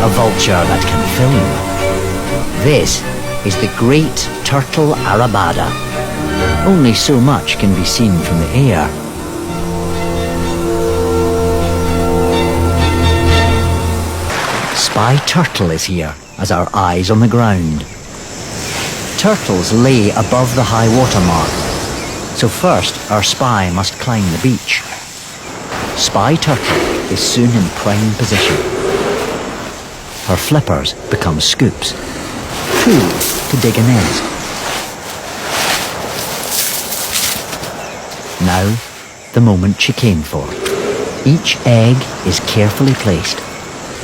a vulture that can film. This is the great turtle arabada. Only so much can be seen from the air. Spy turtle is here as our eyes on the ground. Turtles lay above the high water mark, so first our spy must climb the beach. Spy turtle is soon in prime position. Her flippers become scoops, tools to dig a nest. Now, the moment she came for. Each egg is carefully placed.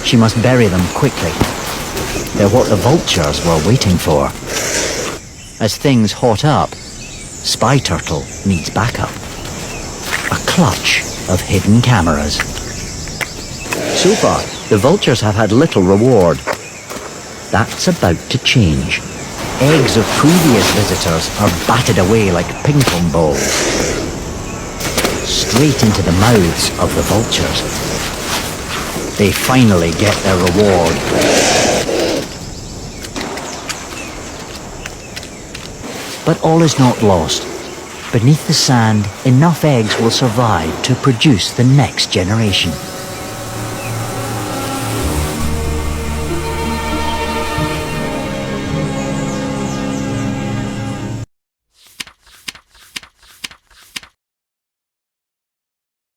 She must bury them quickly. They're what the vultures were waiting for. As things hot up, Spy Turtle needs backup. A clutch of hidden cameras. So far, the vultures have had little reward. That's about to change. Eggs of previous visitors are batted away like ping pong balls. Straight into the mouths of the vultures. They finally get their reward. But all is not lost. Beneath the sand, enough eggs will survive to produce the next generation.